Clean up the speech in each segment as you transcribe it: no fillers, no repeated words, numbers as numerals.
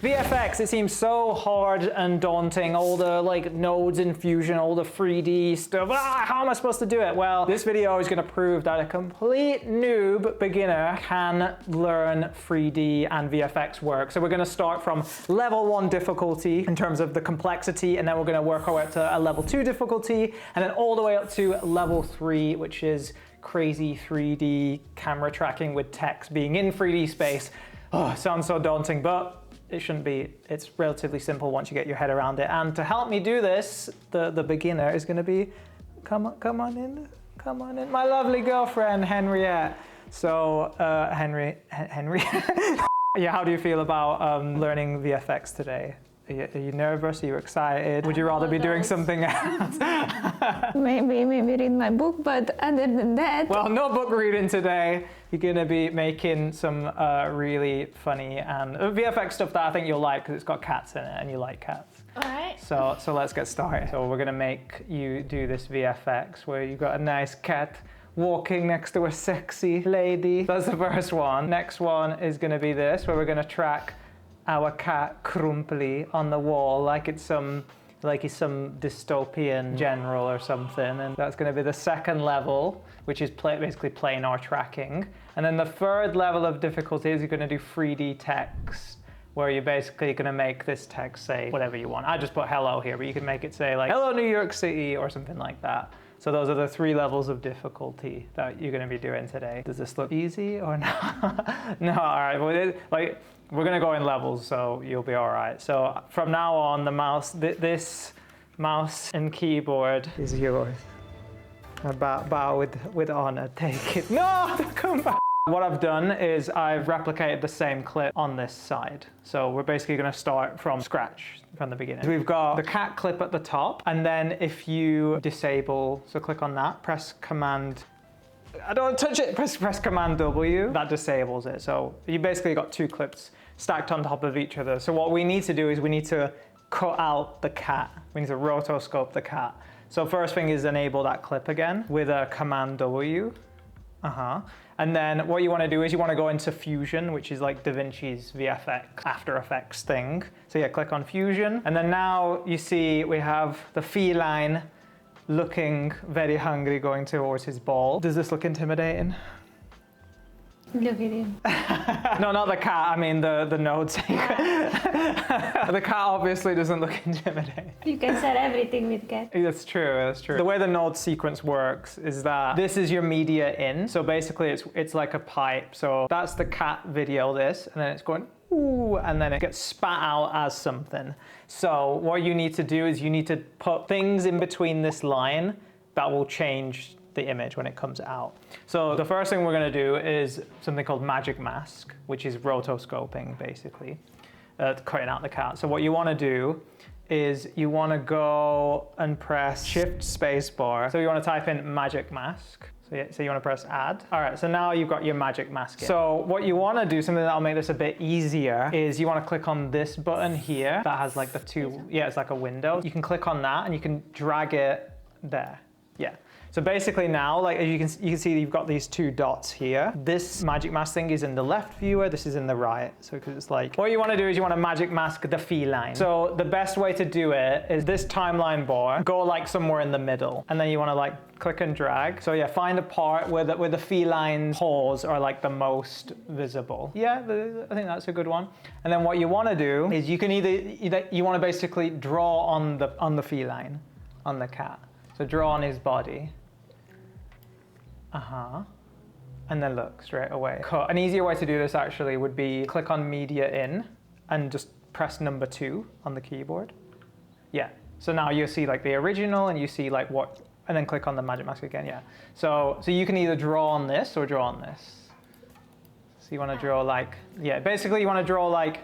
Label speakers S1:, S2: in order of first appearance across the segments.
S1: VFX, it seems so hard and daunting, all the like nodes in Fusion, all the 3D stuff. How am I supposed to do it? Well, this video is going to prove that a complete noob beginner can learn 3D and VFX work. So we're going to start from level 1 difficulty in terms of the complexity, and then we're going to work our way up to a level 2 difficulty, and then all the way up to level 3, which is crazy 3D camera tracking with text being in 3D space. Oh, sounds so daunting, but it shouldn't be. It's relatively simple once you get your head around it. And to help me do this, the beginner is going to be, come on in, my lovely girlfriend, Henriett. So, Henry, yeah, how do you feel about learning VFX today? Are you nervous? Are you excited? Would you rather be doing something else?
S2: maybe read my book, but other than that...
S1: Well, no book reading today. You're going to be making some really funny and VFX stuff that I think you'll like because it's got cats in it and you like cats.
S2: All right.
S1: So let's get started. So we're going to make you do this VFX where you've got a nice cat walking next to a sexy lady. That's the first one. Next one is going to be this, where we're going to track our cat Crumply on the wall like he's some dystopian general or something, and that's going to be the second level, which is basically planar tracking. And then the third level of difficulty is you're going to do 3D text, where you're basically going to make this text say whatever you want. I just put hello here, but you can make it say like hello New York City or something like that. So those are the 3 levels of difficulty that you're going to be doing today. Does this look easy or not? No, all right. Well, we're going to go in levels, so you'll be all right. So from now on, the mouse, this mouse and keyboard is yours. I bow with honor. Take it. No, come back. What I've done is I've replicated the same clip on this side. So we're basically going to start from scratch from the beginning. We've got the cat clip at the top, and then if you disable, so click on that, press Command, I don't touch it, press Command W, that disables it. So you basically got 2 clips stacked on top of each other. So what we need to do is we need to cut out the cat. We need to rotoscope the cat. So first thing is enable that clip again with a Command W. And then what you want to do is you want to go into Fusion, which is like DaVinci's VFX After Effects thing. So yeah, click on Fusion. And then now you see we have the feline looking very hungry going towards his ball. Does this look intimidating?
S2: Look at him.
S1: No, not the cat, I mean the nodes. The cat obviously doesn't look intimidating.
S2: You can set everything with cat.
S1: That's true, that's true. The way the node sequence works is that this is your media in. So basically it's like a pipe. So that's the cat video, this, and then it's going, ooh, and then it gets spat out as something. So what you need to do is you need to put things in between this line that will change the image when it comes out. So the first thing we're going to do is something called magic mask, which is rotoscoping basically, cutting out the cat. So what you want to do is you want to go and press Shift Spacebar. So you want to type in magic mask. So you want to press add. All right, so now you've got your magic mask in. So what you want to do, something that'll make this a bit easier, is you want to click on this button here that has like the 2, yeah, it's like a window. You can click on that and you can drag it there. Yeah. So basically now, like as you can see, you've got these 2 dots here. This magic mask thing is in the left viewer, this is in the right. So because it's like, what you want to do is you want to magic mask the feline. So the best way to do it is this timeline bar, go like somewhere in the middle, and then you want to like click and drag. So yeah, find a part where the feline paws are like the most visible. Yeah, I think that's a good one. And then what you want to do is you can you want to basically draw on the feline, on the cat. So draw on his body. And then look straight away. Cut. An easier way to do this actually would be click on media in and just press number 2 on the keyboard. Yeah. So now you'll see like the original and you see like what, and then click on the magic mask again. Yeah. So you can either draw on this or draw on this. So you want to draw like, yeah, basically you want to draw like,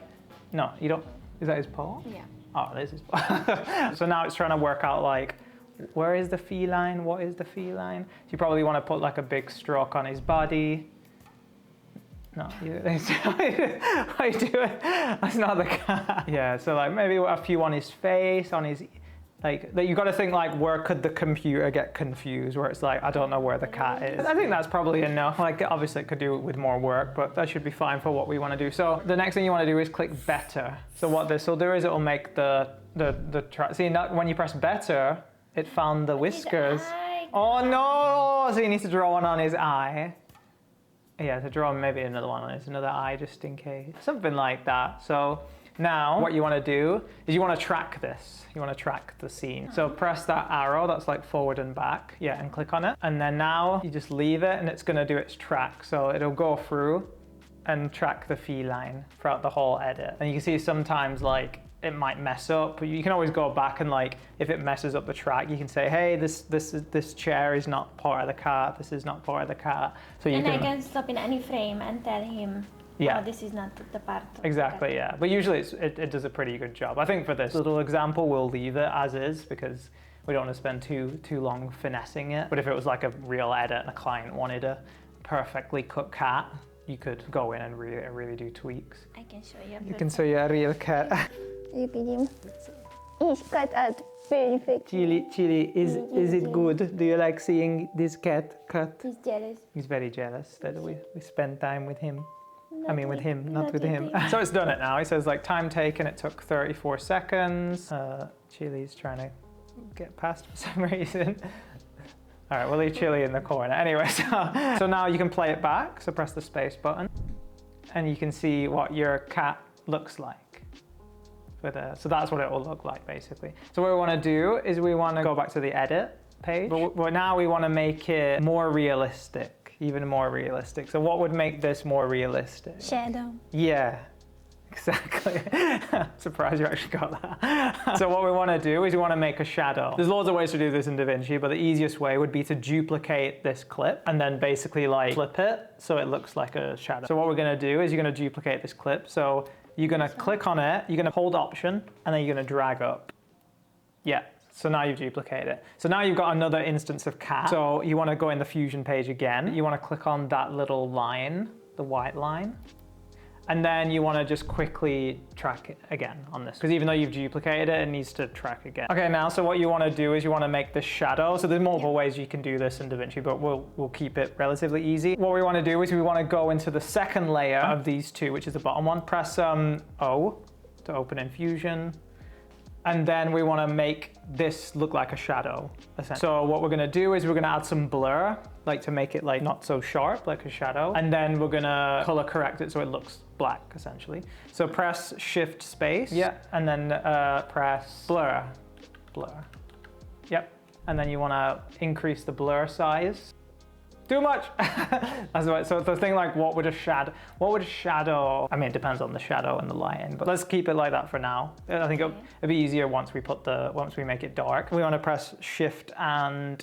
S1: no, you don't, is that his paw?
S2: Yeah.
S1: Oh, this is paw. So now it's trying to work out like, where is the feline? What is the feline? So you probably want to put like a big stroke on his body. No, what are you doing? That's not the cat. Yeah, so like maybe a few on his face, on his Like that, you got to think like, where could the computer get confused? Where it's like, I don't know where the cat is. I think that's probably enough. Like, obviously, it could do it with more work, but that should be fine for what we want to do. So the next thing you want to do is click better. So what this will do is it will make the track. See, when you press better, it found the whiskers. Oh no! So you need to draw one on his eye. Yeah, to draw maybe another one on his another eye just in case. Something like that. So now what you want to do is you want to track this. You want to track the scene. So press that arrow that's like forward and back. Yeah, and click on it. And then now you just leave it and it's going to do its track. So it'll go through and track the feline throughout the whole edit. And you can see sometimes like it might mess up, but you can always go back and like, if it messes up the track, you can say, hey, this chair is not part of the cat. This is not part of the cat. So you
S3: I can stop in any frame and tell him,
S1: yeah,
S3: oh, this is not the part.
S1: Exactly, yeah. But usually it does a pretty good job. I think for this little example, we'll leave it as is because we don't want to spend too long finessing it. But if it was like a real edit and a client wanted a perfectly cooked cat, you could go in and really do tweaks.
S3: I can show you.
S1: You can show you a real cat.
S2: Look at him. He's cut out perfect.
S1: Chili, is it good? Do you like seeing this cat cut?
S3: He's jealous.
S1: He's very jealous that we spend time with him. I mean with him, not with him.
S3: him.
S1: So it's done it now. He says like time taken, it took 34 seconds. Chili's trying to get past for some reason. All right, we'll leave Chili in the corner. Anyway, so now you can play it back. So press the space button and you can see what your cat looks like. So that's what it will look like basically. So what we want to do is we want to go back to the edit page, but now we want to make it more realistic, even more realistic. So what would make this more realistic?
S3: Shadow.
S1: Yeah, exactly. Surprised you actually got that. So what we want to do is we want to make a shadow. There's loads of ways to do this in DaVinci, but the easiest way would be to duplicate this clip and then basically like flip it so it looks like a shadow. So what we're going to do is you're going to duplicate this clip. So you're going to click on it, you're going to hold Option, and then you're going to drag up. Yeah, so now you've duplicated it. So now you've got another instance of cat. So you want to go in the Fusion page again. You want to click on that little line, the white line. And then you want to just quickly track it again on this. Because even though you've duplicated it, it needs to track again. Okay, now, so what you want to do is you want to make this shadow. So there's multiple ways you can do this in DaVinci, but we'll keep it relatively easy. What we want to do is we want to go into the second layer of these two, which is the bottom one. Press O to open in Fusion. And then we want to make this look like a shadow, essentially. So what we're going to do is we're going to add some blur, like to make it like not so sharp, like a shadow. And then we're going to color correct it so it looks black, essentially. So press Shift Space. Yeah. And then press Blur. Yep. And then you want to increase the blur size. Too much. That's right. So the thing like what would a shadow, I mean, it depends on the shadow and the lighting, but let's keep it like that for now. I think it'll be easier once we make it dark. We want to press Shift and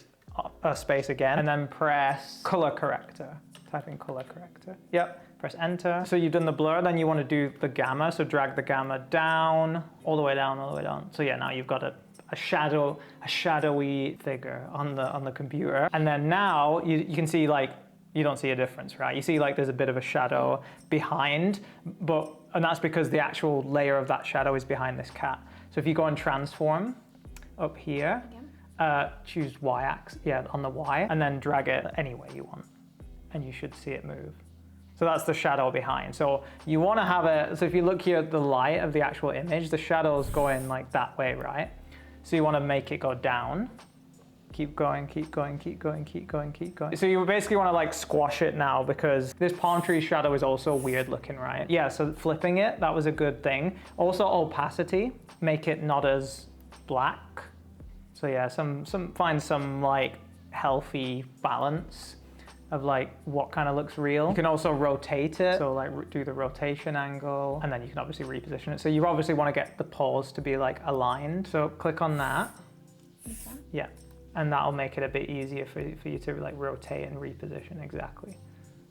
S1: space again, and then press Color Corrector. Type in Color Corrector. Yep. Press Enter. So you've done the blur, then you want to do the gamma. So drag the gamma down, all the way down. So yeah, now you've got a shadowy figure on the computer. And then now you can see like, you don't see a difference, right? You see like there's a bit of a shadow behind, and that's because the actual layer of that shadow is behind this cat. So if you go and transform up here, choose Y-axis, on the Y, and then drag it any way you want, and you should see it move. So that's the shadow behind. So you want to have it, so if you look here at the light of the actual image, the shadow's going like that way, right? So you want to make it go down. Keep going. So you basically want to like squash it now because this palm tree shadow is also weird looking, right? Yeah, so flipping it, that was a good thing. Also opacity, make it not as black. So yeah, find some like healthy balance of like what kind of looks real. You can also rotate it, so like do the rotation angle, and then you can obviously reposition it. So you obviously want to get the paws to be like aligned. So click on that. Okay. Yeah, and that'll make it a bit easier for you to like rotate and reposition exactly.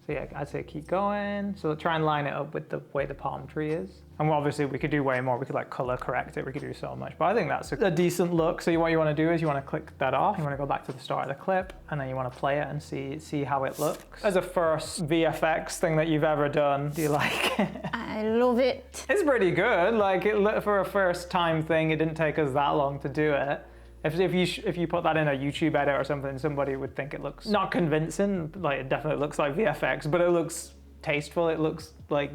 S1: So yeah, I'd say keep going. So try and line it up with the way the palm tree is. And obviously we could do way more. We could like color correct it. We could do so much, but I think that's a decent look. So what you want to do is you want to click that off. You want to go back to the start of the clip, and then you want to play it and see how it looks. As a first VFX thing that you've ever done, do you like it?
S2: I love it.
S1: It's pretty good. Like for a first time thing, it didn't take us that long to do it. If you put that in a YouTube edit or something, somebody would think it looks not convincing. Like it definitely looks like VFX, but it looks tasteful. It looks like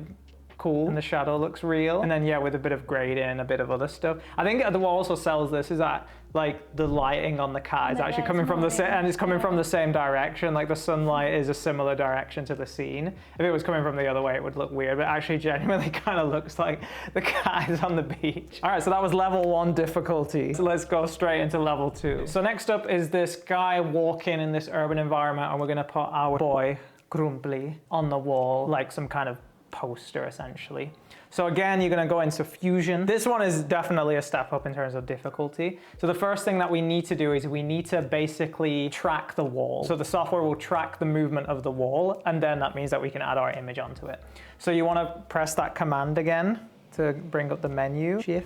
S1: cool, and the shadow looks real. And then yeah, with a bit of grading, a bit of other stuff. I think what also sells this is that like the lighting on the cat is actually coming from the same, and it's coming from the same direction. Like the sunlight is a similar direction to the scene. If it was coming from the other way, it would look weird, but actually genuinely kind of looks like the cat is on the beach. All right, so that was level 1 difficulty. So let's go straight into level 2. So next up is this guy walking in this urban environment, and we're gonna put our boy Grumpy on the wall, like some kind of poster essentially. So again, you're gonna go into Fusion. This one is definitely a step up in terms of difficulty. So the first thing that we need to do is we need to basically track the wall. So the software will track the movement of the wall, and then that means that we can add our image onto it. So you wanna press that command again to bring up the menu. Shift,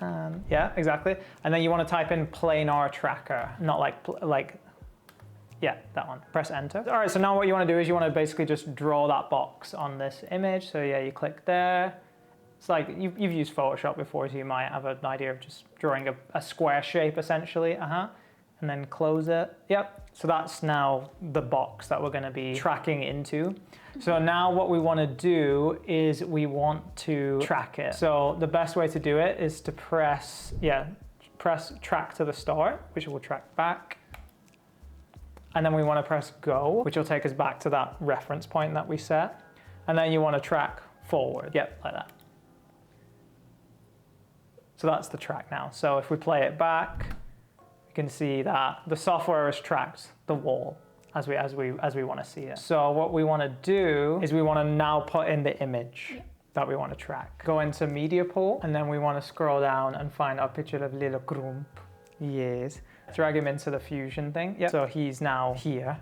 S1: and yeah, exactly. And then you wanna type in planar tracker, not like yeah, that one. Press enter. All right, so now what you want to do is you want to basically just draw that box on this image. So yeah, you click there. It's like you've used Photoshop before, so you might have an idea of just drawing a square shape essentially. And then close it. Yep. So that's now the box that we're going to be tracking into. So now what we want to do is we want to track it. So the best way to do it is to press track to the start, which will track back. And then we want to press go, which will take us back to that reference point that we set. And then you want to track forward. Yep, like that. So that's the track now. So if we play it back, you can see that the software has tracked the wall as we want to see it. So what we want to do is we want to now put in the image that we want to track. Go into media pool, and then we want to scroll down and find our picture of little Grump. Yes. Drag him into the fusion thing. Yep. So he's now here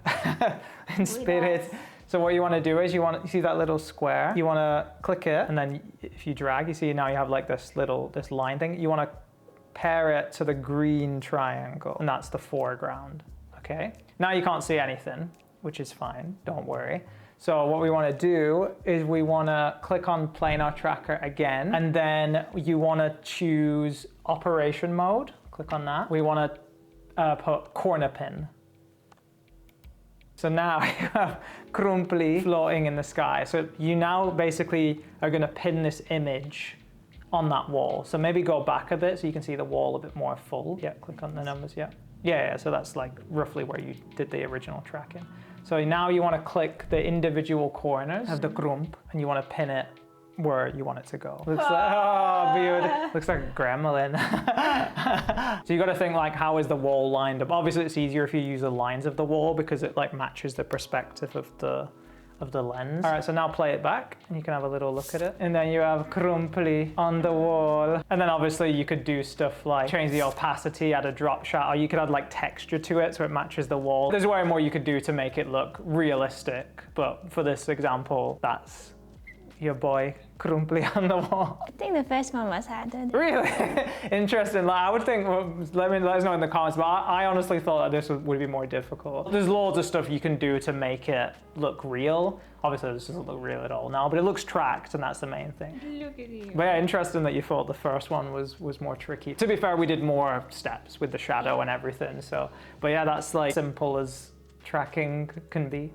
S1: in spirit. So what you want to do is you see that little square. You want to click it, and then if you drag, you see now you have like this line thing. You want to pair it to the green triangle, and that's the foreground. Okay. Now you can't see anything, which is fine. Don't worry. So what we want to do is we want to click on planar tracker again, and then you want to choose operation mode. Click on that. We want to put corner pin. So now you have Crumply floating in the sky. So you now basically are going to pin this image on that wall. So maybe go back a bit so you can see the wall a bit more full. Yeah, click on the numbers, yeah. So that's like roughly where you did the original tracking. So now you want to click the individual corners of the Grump, and you want to pin it where you want it to go. Looks like, oh, beautiful. Looks like a gremlin. So you got to think like, how is the wall lined up? Obviously it's easier if you use the lines of the wall because it like matches the perspective of the lens. All right, so now play it back and you can have a little look at it. And then you have Crumply on the wall. And then obviously you could do stuff like change the opacity, add a drop shot, or you could add like texture to it so it matches the wall. There's way more you could do to make it look realistic. But for this example, that's your boy Crumply on the wall.
S2: I think the first one was harder.
S1: Really? Interesting. Like, I would think, well, let us know in the comments, but I honestly thought that this would be more difficult. There's loads of stuff you can do to make it look real. Obviously this doesn't look real at all now, but it looks tracked, and that's the main thing.
S2: Look at you.
S1: But yeah, interesting that you thought the first one was more tricky. To be fair, we did more steps with the shadow and everything, so. But yeah, that's like simple as tracking can be.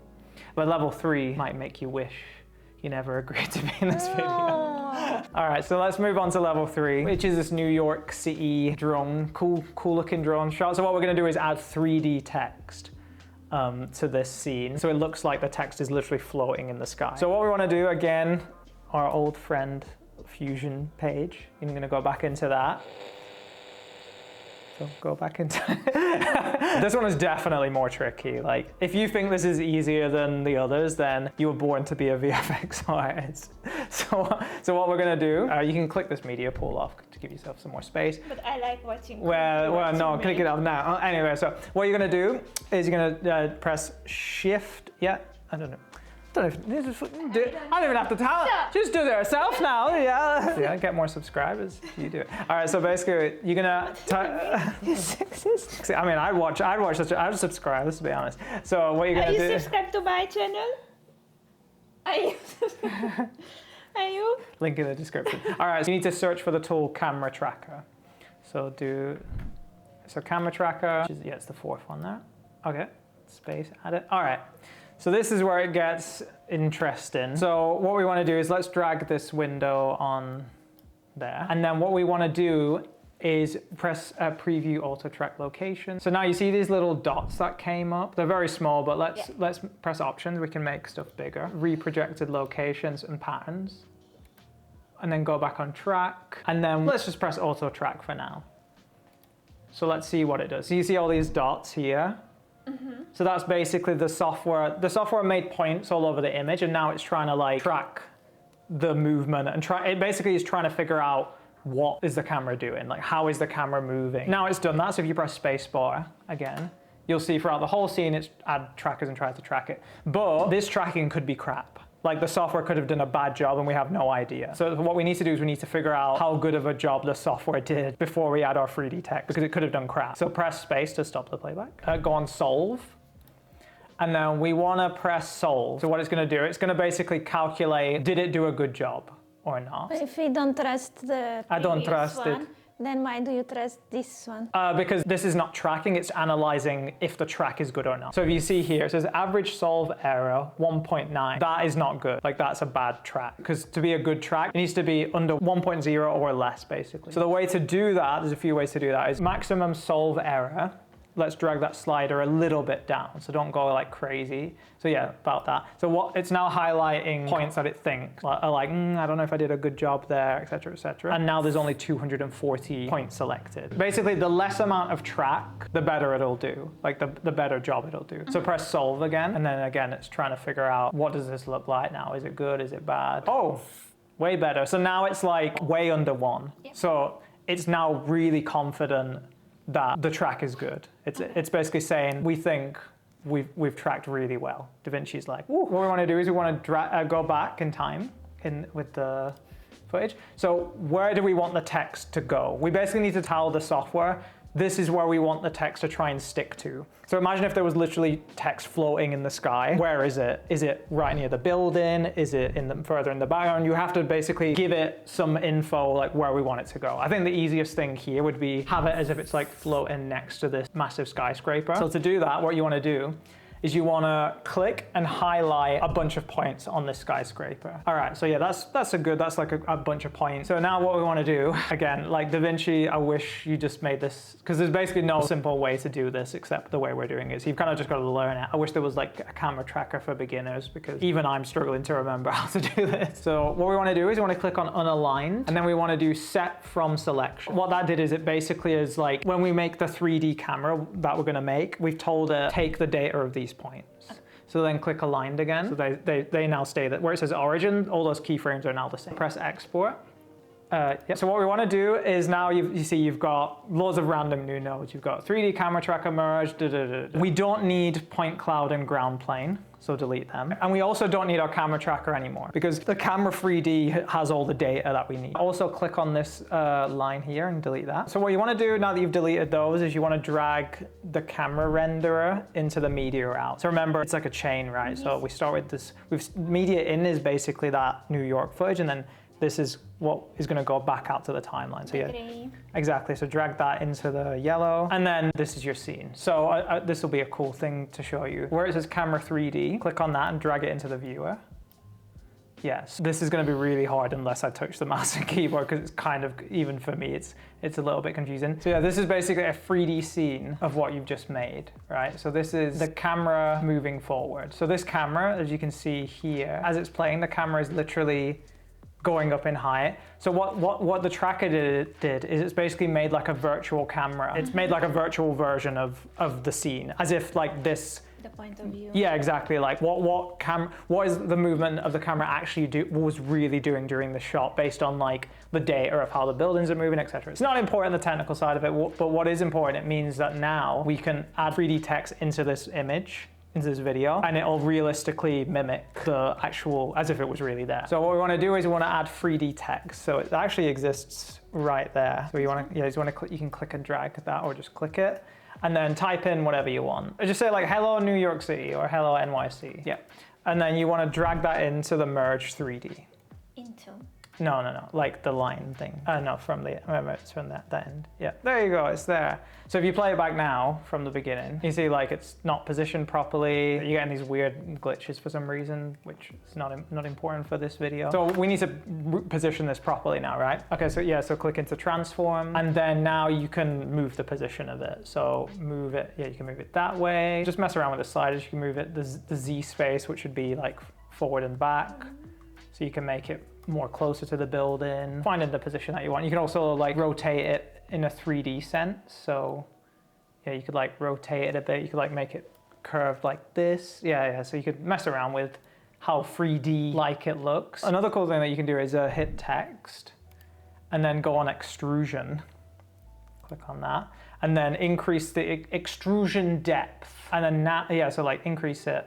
S1: But level 3 might make you wish you never agreed to be in this video. All right, so let's move on to level 3, which is this New York City drone, cool looking drone shot. So what we're gonna do is add 3D text to this scene. So it looks like the text is literally floating in the sky. So what we wanna do, again, our old friend Fusion page, you're gonna go back into that. So go back into This one is definitely more tricky. Like, if you think this is easier than the others, then you were born to be a VFX artist. So what we're gonna do, you can click this media pool off to give yourself some more space.
S3: But I like watching.
S1: Well, no, click it off now. Anyway, so what you're gonna do is you're gonna press Shift. Yeah, I don't know. I don't even have to tell. Just do it yourself now. Yeah, get more subscribers. You do it. All right. So basically, you're gonna. I mean, I'd subscribe. Let's be honest. So what you're gonna do?
S3: Are you subscribed to my channel? Are you? Are you?
S1: Link in the description. All right. So you need to search for the tool Camera Tracker. So do so camera tracker, which is, yeah, it's the fourth one there. Okay, space, add it. All right, so this is where it gets interesting. So what we want to do is let's drag this window on there. And then what we want to do is press preview auto track location. So now you see these little dots that came up. They're very small, but let's press options. We can make stuff bigger. Reprojected locations and patterns. And then go back on track. And then let's just press auto track for now. So let's see what it does. So you see all these dots here. Mm-hmm. So that's basically the software. The software made points all over the image, and now it's trying to like track the movement and it basically is trying to figure out what is the camera doing, like how is the camera moving. Now it's done that, so if you press spacebar again, you'll see throughout the whole scene it's add trackers and try to track it. But this tracking could be crap. Like the software could have done a bad job and we have no idea. So what we need to do is we need to figure out how good of a job the software did before we add our 3D text, because it could have done crap. So press space to stop the playback. Go on solve. And then we want to press solve. So what it's going to do, it's going to basically calculate, did it do a good job or not?
S2: But if we don't trust the
S1: I don't trust
S2: one,
S1: it.
S2: then why do you trust this one?
S1: Because this is not tracking, it's analyzing if the track is good or not. So if you see here, it says average solve error 1.9. That is not good. Like that's a bad track. Because to be a good track, it needs to be under 1.0 or less, basically. So the way to do that, there's a few ways to do that, is maximum solve error. Let's drag that slider a little bit down, so don't go like crazy. So yeah, about that. So what it's now highlighting points that it thinks are like, I don't know if I did a good job there, etc., etc. And now there's only 240 points selected. Basically, the less amount of track, the better it'll do. Like the better job it'll do. So press solve again, and then again, it's trying to figure out what does this look like now? Is it good? Is it bad? Oh, way better. So now it's like way under 1. Yep. So it's now really confident that the track is good. It's basically saying we think we've tracked really well. DaVinci's like, ooh. What we want to do is we want to go back in time with the footage. So where do we want the text to go? We basically need to tell the software this is where we want the text to try and stick to. So imagine if there was literally text floating in the sky. Where is it? Is it right near the building? Is it further in the background? You have to basically give it some info like where we want it to go. I think the easiest thing here would be have it as if it's like floating next to this massive skyscraper. So to do that, what you want to do is you want to click and highlight a bunch of points on this skyscraper. All right, so yeah, that's like a bunch of points. So now what we want to do, again, like DaVinci, I wish you just made this, because there's basically no simple way to do this except the way we're doing it. So you've kind of just got to learn it. I wish there was like a camera tracker for beginners, because even I'm struggling to remember how to do this. So what we want to do is we want to click on unaligned, and then we want to do set from selection. What that did is it basically is like when we make the 3D camera that we're going to make, we've told it take the data of these points. So then click aligned again. So they now stay that where it says origin, all those keyframes are now the same. Press export. Yeah. So what we want to do is now you see you've got loads of random new nodes. You've got 3D camera tracker merge. We don't need point cloud and ground plane, so delete them. And we also don't need our camera tracker anymore because the camera 3D has all the data that we need. Also click on this line here and delete that. So what you want to do now that you've deleted those is you want to drag the camera renderer into the media out. So remember, it's like a chain, right? So we start with this. Media in is basically that New York footage, and then this is what is going to go back out to the timeline. So yeah, exactly. So drag that into the yellow, and then this is your scene. So this will be a cool thing to show you. Where it says camera 3D, click on that and drag it into the viewer. Yes, this is going to be really hard unless I touch the mouse and keyboard, because it's kind of, even for me, it's a little bit confusing. So yeah, this is basically a 3D scene of what you've just made, right? So this is the camera moving forward. So this camera, as you can see here, as it's playing, the camera is literally going up in height. So what the tracker did is it's basically made like a virtual camera. It's made like a virtual version of the scene, as if like this.
S3: The point of view.
S1: Yeah, exactly. Like what is the movement of the camera actually was really doing during the shot, based on like the data of how the buildings are moving, etc. It's not important the technical side of it, but what is important, it means that now we can add 3D text into this image, into this video, and it'll realistically mimic the actual, as if it was really there. So what we want to do is we want to add 3D text. So it actually exists right there. So you can click and drag that, or just click it, and then type in whatever you want. Or just say like, hello New York City, or hello NYC. Yeah. And then you want to drag that into the merge 3D. No, like the line thing. No, from the, remember it's from that end. Yeah, there you go, it's there. So if you play it back now from the beginning, you see like it's not positioned properly. You're getting these weird glitches for some reason, which is not important for this video. So we need to position this properly now, right? Okay, so yeah, so click into transform, and then now you can move the position of it. So move it, yeah, you can move it that way. Just mess around with the sliders. You can move it the Z space, which would be like forward and back. So you can make it more closer to the building, finding the position that you want. You can also like rotate it in a 3D sense. So yeah, you could like rotate it a bit. You could like make it curved like this. Yeah. So you could mess around with how 3D like it looks. Another cool thing that you can do is hit text and then go on extrusion. Click on that. And then increase the extrusion depth. And then so like increase it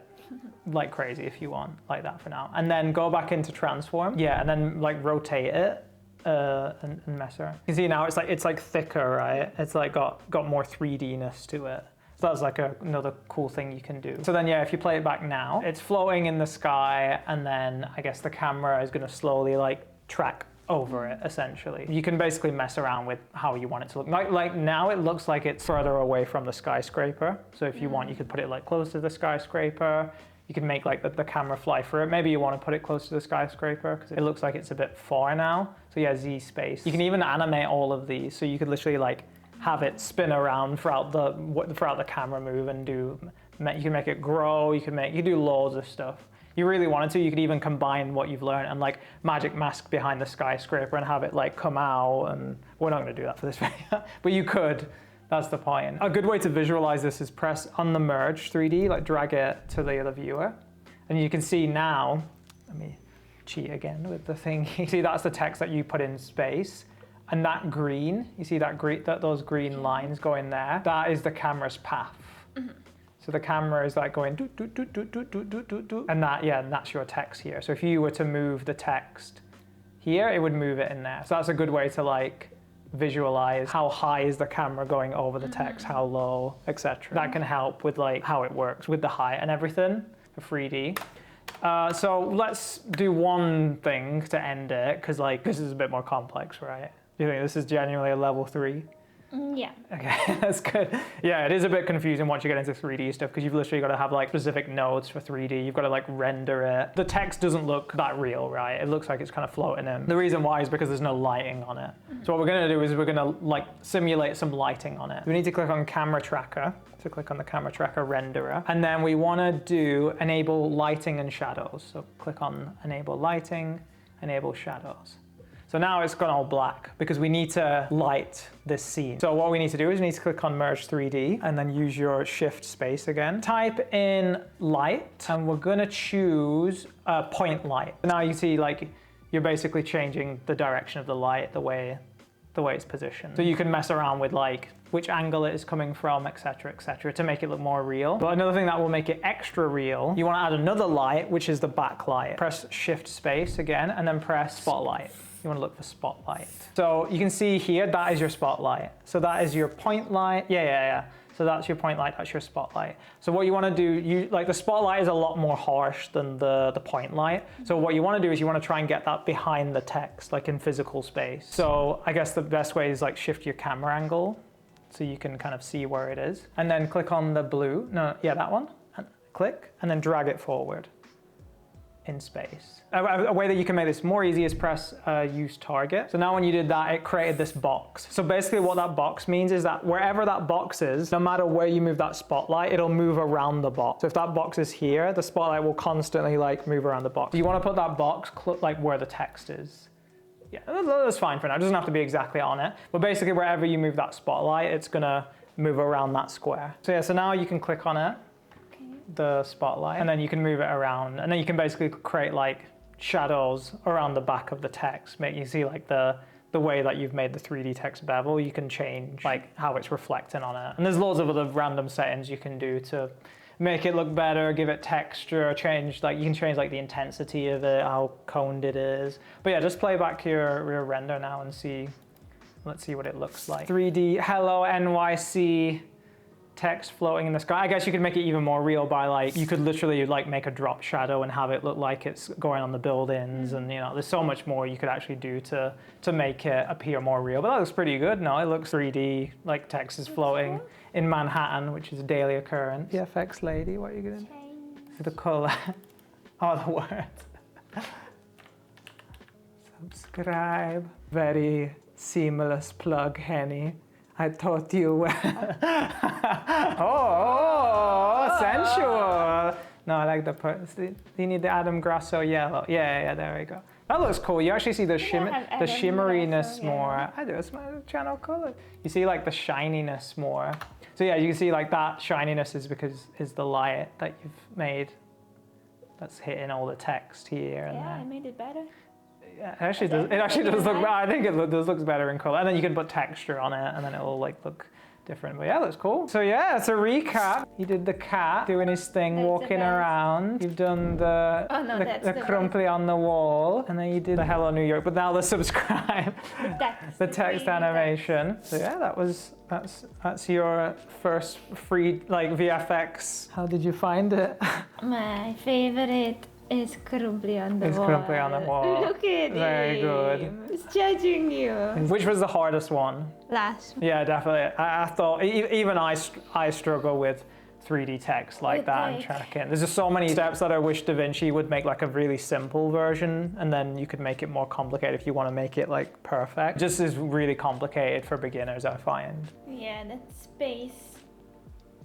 S1: like crazy if you want, like that for now. And then go back into transform. Yeah, and then like rotate it and mess around. You see now it's like thicker, right? It's like got more 3D-ness to it. So that's like another cool thing you can do. So then yeah, if you play it back now, it's floating in the sky, and then I guess the camera is gonna slowly like track over it, essentially. You can basically mess around with how you want it to look. Like now it looks like it's further away from the skyscraper. So if you want, you could put it like close to the skyscraper. You can make like the camera fly through it. Maybe you want to put it close to the skyscraper because it looks like it's a bit far now. So yeah, Z space. You can even animate all of these. So you could literally like have it spin around throughout the camera move and you can make it grow. You can do loads of stuff. You really wanted to, you could even combine what you've learned and like magic mask behind the skyscraper and have it like come out, and we're not gonna do that for this video, but you could, that's the point. A good way to visualize this is press on the merge 3D, like drag it to the other viewer. And you can see now, let me cheat again with the thing. You see that's the text that you put in space. And that green, you see those green lines going there, that is the camera's path. So the camera is like going do, do, do, do, do, do, do, do, do. And that's your text here. So if you were to move the text here, it would move it in there. So that's a good way to like visualize how high is the camera going over the text, how low, etc. That can help with like how it works with the height and everything for 3D. So let's do one thing to end it, because like this is a bit more complex, right? Do you think this is genuinely a level 3?
S3: Yeah.
S1: Okay, that's good. Yeah, it is a bit confusing once you get into 3D stuff, because you've literally got to have like specific nodes for 3D. You've got to like render it. The text doesn't look that real, right? It looks like it's kind of floating in. The reason why is because there's no lighting on it. So what we're going to do is we're going to like simulate some lighting on it. We need to click on camera tracker. So click on the camera tracker renderer. And then we want to do enable lighting and shadows. So click on enable lighting, enable shadows. So now it's gone all black because we need to light this scene. So what we need to do is we need to click on merge 3D and then use your shift space again. Type in light, and we're gonna choose point light. Now you see like you're basically changing the direction of the light, the way it's positioned. So you can mess around with like which angle it is coming from, etc., to make it look more real. But another thing that will make it extra real, you want to add another light, which is the backlight. Press shift space again and then press spotlight. You want to look for spotlight. So you can see here, that is your spotlight. So that is your point light. Yeah. So that's your point light, that's your spotlight. So what you want to do, like the spotlight is a lot more harsh than the point light. So what you want to do is you want to try and get that behind the text, like in physical space. So I guess the best way is like shift your camera angle so you can kind of see where it is. And then click on the blue, that one, and click, and then drag it forward in space. A way that you can make this more easy is press use target. So now when you did that, it created this box. So basically what that box means is that wherever that box is, no matter where you move that spotlight, it'll move around the box. So if that box is here, the spotlight will constantly like move around the box. So you want to put that box like where the text is. Yeah, that's fine for now. It doesn't have to be exactly on it. But basically wherever you move that spotlight, it's gonna move around that square. So yeah, so now you can click on it, the spotlight, and then you can move it around, and then you can basically create like shadows around the back of the text. Make you see like the way that you've made the 3D text bevel, you can change like how it's reflecting on it. And there's loads of other random settings you can do to make it look better, give it texture, you can change like the intensity of it, how coned it is. But yeah, just play back your render now and see, let's see what it looks like. 3D, hello NYC. text floating in the sky. I guess you could make it even more real by like, you could literally like make a drop shadow and have it look like it's going on the buildings, and you know, there's so much more you could actually do to make it appear more real. But that looks pretty good. No, it looks 3D, like text is floating in Manhattan, which is a daily occurrence. VFX lady, what are you gonna do? The color. Oh, the word. Subscribe. Very seamless plug, Henny. I thought you were. oh, sensual. No, I like the part. You need the Adam Grasso yellow. Yeah, there we go. That looks cool. You actually see the shimmeriness more. I do. It's my channel color. You see like the shininess more. So yeah, you can see like that shininess is because is the light that you've made. That's hitting all the text here and there.
S3: I made it better.
S1: Yeah, it actually does look. I think it looks better in color, and then you can put texture on it, and then it'll like look different. But yeah, that's cool. So yeah, it's a recap. You did the cat doing his thing, walking around. You've done the crumply on the wall, and then you did the Hello New York. But now the subscribe, the text animation. So yeah, that's your first free like VFX. How did you find it?
S3: My favorite is crumply on the wall.
S1: It's crumply on the wall.
S3: Look at it.
S1: Very good.
S3: It's judging you.
S1: Which was the hardest one?
S2: Last.
S1: Yeah, definitely. I thought, even I struggle with 3D text like that and tracking. There's just so many steps that I wish DaVinci would make like a really simple version, and then you could make it more complicated if you want to make it like perfect. Just is really complicated for beginners, I find.
S3: Yeah, that space.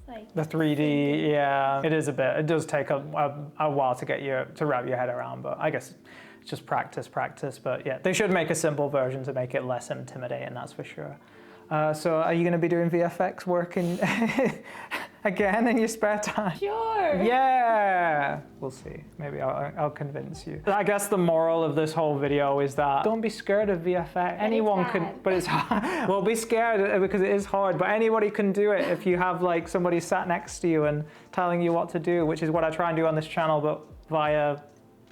S3: Like
S1: the 3D, yeah, it is a bit. It does take a while to wrap your head around, but I guess it's just practice. But yeah, they should make a simple version to make it less intimidating, that's for sure. So are you going to be doing VFX work again in your spare time?
S3: Sure.
S1: Yeah. We'll see. Maybe I'll convince you. I guess the moral of this whole video is that don't be scared of VFX. Anyone can, but it's hard. Well, be scared because it is hard, but anybody can do it if you have like somebody sat next to you and telling you what to do, which is what I try and do on this channel, but via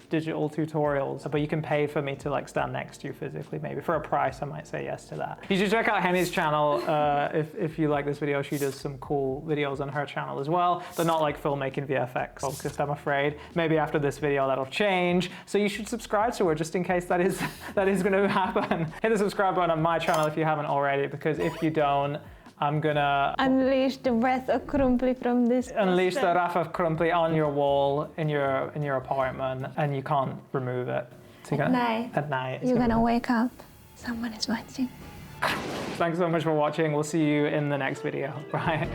S1: digital tutorials. But you can pay for me to like stand next to you physically. Maybe for a price I might say yes to that. You should check out Henny's channel if you like this video. She does some cool videos on her channel as well. They're not like filmmaking VFX focused, I'm afraid. Maybe after this video that'll change. So you should subscribe to her just in case that is going to happen. Hit the subscribe button on my channel if you haven't already, because if you don't, I'm gonna
S2: unleash the wrath of Crumply from this.
S1: Unleash the wrath of Crumply on your wall in your apartment, and you can't remove it. So
S2: At night. You're gonna wake up. Someone is watching.
S1: Thanks so much for watching. We'll see you in the next video. Bye.